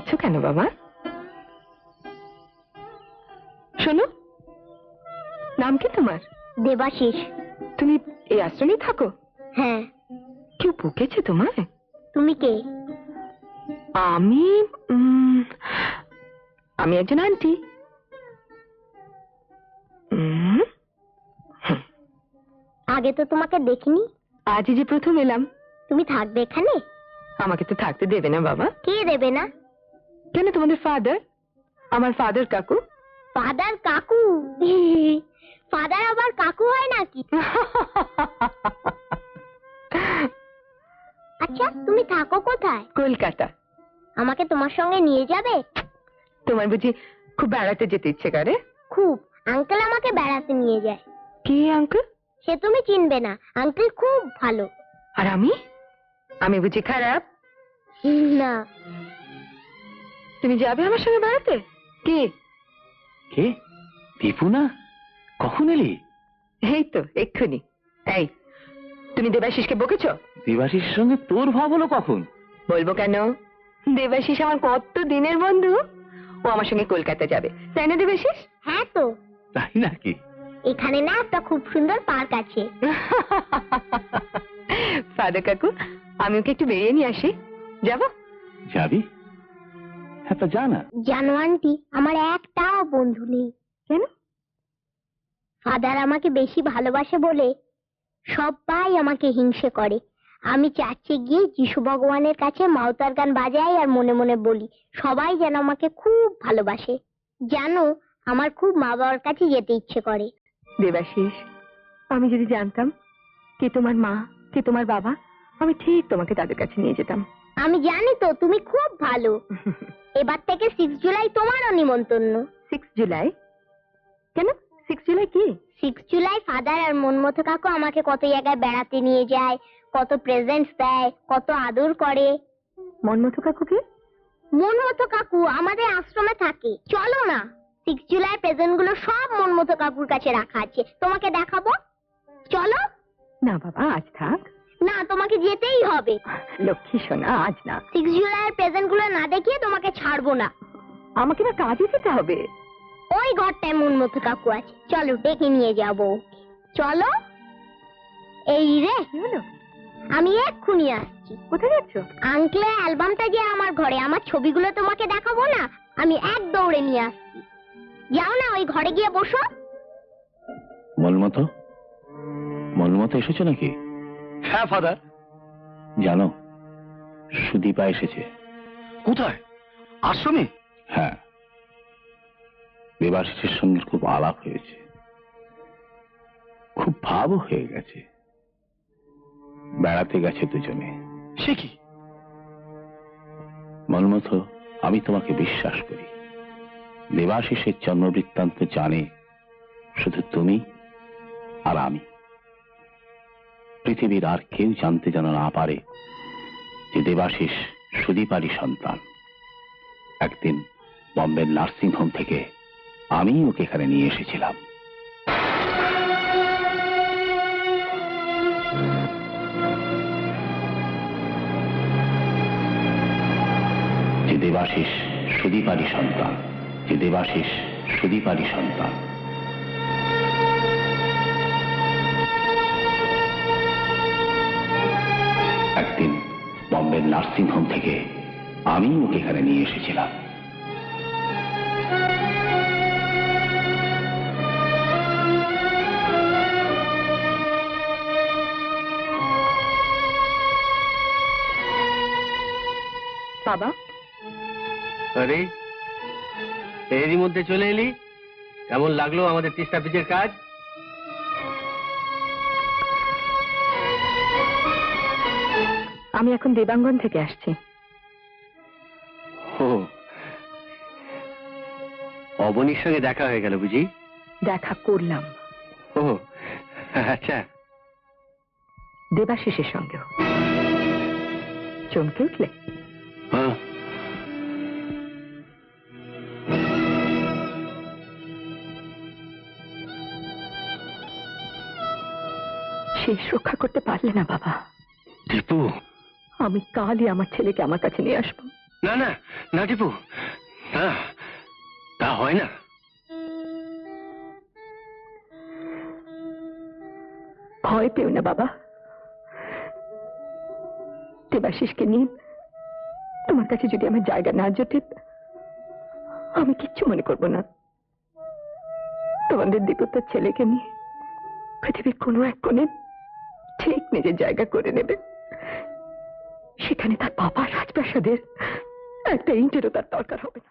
কাঁদছো কেন বাবা? শোনো, নাম কি তোমার? দেবাশিস। তুমি এই আশ্রমে থাকো? হ্যাঁ। কেউ বকেছে তোমায়? তুমি কে? আমি আমি একজন আন্টি। আগে তো তোমাকে দেখিনি। আজই যে প্রথম এলাম। তুমি থাকবে এখানে? আমাকে তো থাকতে দেবে না বাবা। কে দেবে না? কেন, তোমাদের ফাদার? আমার ফাদার কাকু। ফাদার কাকু? ফাদার আবার কাকু হয় নাকি? আচ্ছা, তুমি থাকো কোথায়? কলকাতা। আমাকে তোমার সঙ্গে নিয়ে যাবে? তোমার বুঝি খুব বেড়াতে যেতে ইচ্ছে করে? খুব। আঙ্কেল আমাকে বেড়াতে নিয়ে যায়। কে আঙ্কেল? সে তুমি চিনবে না। আঙ্কেল খুব ভালো। আর আমি? আমি বুঝি খারাপ? না। তুমি যাবে আমার সঙ্গে বেড়াতে? কে? কে? দীপু না? কখন এলি? এই তো এক্ষুনি। এই, তুমি দেবাশিসকে বকেছো? দেবাশিসের সঙ্গে তোর ভাব হলো কখন? বলবো কেন? দেবাশিস আমার কত দিনের বন্ধু। ও আমার সঙ্গে কলকাতা যাবে, তাই না দেবাশিস? হ্যাঁ তো। তাই নাকি? এখানে না একটা খুব সুন্দর পার্ক আছে। ফাদার কাকু, আমি ওকে একটু বেরিয়ে নিয়ে আসি। যাবো? যাবি? হ্যাঁ, তা জানা। জানো আন্টি, আমার একটাও বন্ধু নেই। কেন? ফাদার আমাকে বেশি ভালোবাসে বলে সবাই আমাকে হিংসে করে। আমি চার্চে গিয়ে যিশু ভগবানের কাছে মাউতার গান বাজাই আর মনে মনে বলি সবাই যেন আমাকে খুব ভালোবাসে। জানো, আমার খুব মা বাবার কাছে যেতে ইচ্ছে করে। দেবাশিস, আমি যদি জানতাম কে তোমার মা, কে তোমার বাবা, আমি ঠিক তোমাকে তাদের কাছে নিয়ে যেতাম। আমি জানি তো তুমি খুব ভালো। এবার থেকে 6 জুলাই তোমারও নিমন্ত্রণ। 6 জুলাই? কেন 6 জুলাই কি? 6 জুলাই ফাদার আর মনমতো কাকু আমাকে কত জায়গায় বেড়াতে নিয়ে যায়, কত প্রেজেন্টস দেয়, কত আদর করে। মনমতো কাকু কে? মনমতো কাকু আমাদের আশ্রমে থাকে। চলো না, 6 জুলাই প্রেজেন্ট গুলো সব মনমতো কাকুর কাছে রাখা আছে, তোমাকে দেখাবো। চলো। না বাবা, আজ থাক। না, তোমাকে যেতেই হবে। লক্ষ্মী সোনা, আজ না। 6 জুলাই প্রেজেন্ট গুলো না দেখিয়ে তোমাকে ছাড়বো না। আমাকে না কাজে যেতে হবে। ওই ঘরটায় মনমতো কাকু আছে, চলো ডেকে নিয়ে যাবো। চলো। এই রে, আমি এক্ষুনি আসছি। কোথায় যাচ্ছ? আঙ্কেলের অ্যালবামটা যে আমার ঘরে, আমার ছবিগুলো তোমাকে দেখাবো না, আমি এক দৌড়ে নিয়ে আসছি। যাও না, ওই ঘরে গিয়ে বসো। মলমতো? মলমতো এসেছে নাকি? হ্যাঁ ফাদার। জানো, সুদীপা এসেছে। কোথায়? আশ্রমে? হ্যাঁ, দেবাশিসের সঙ্গে খুব আলাপ হয়েছে, খুব ভাবও হয়ে গেছে। বেড়াতে গেছে দুজনে। সে কি? মলমতো, আমি তোমাকে বিশ্বাস করি। দেবাশিসের জন্মবৃত্তান্ত জানে শুধু তুমি আর আমি। পৃথিবীর আর কেউ জানতে যেন না পারে যে দেবাশিস সুদীপারই সন্তান। একদিন বম্বের নার্সিং হোম থেকে আমি ওকে এখানে নিয়ে এসেছিলাম। যে দেবাশিস সুদীপারই সন্তান, যে দেবাশিস সুদীপারই সন্তান। একদিন বম্বের নার্সিং হোম থেকে আমি ওকে এখানে নিয়ে এসেছিলাম। বাবা, আরে এরই মধ্যে চলে এলি? কেমন লাগলো আমাদের তিস্তা ব্রিজের কাজ? আমি এখন দেবাঙ্গন থেকে আসছি। ও, অবনীর সঙ্গে দেখা হয়ে গেল বুঝি? দেখা করলাম। ও আচ্ছা। দেবাশিসের সঙ্গেও। চমকে উঠলে? হ্যাঁ, শেষ রক্ষা করতে পারলে না বাবা। দীপু, আমি কালই আমার ছেলেকে আমার কাছে নিয়ে আসবো। না না না টিপু, না, তা হয় না। ভয় পেও না বাবা, দেবাশিসকে নিয়ে তোমার কাছে যদি আমার জায়গা না জোটে, আমি কিচ্ছু মনে করব না। তোমাদের দীপতার ছেলেকে নিয়ে পৃথিবীর কোনো এক কোণে ঠিক নিজের জায়গা করে নেবে। সেখানে তার বাবা রাজপ্রাসাদের একটা ইন্টেরও তার দরকার হবে না।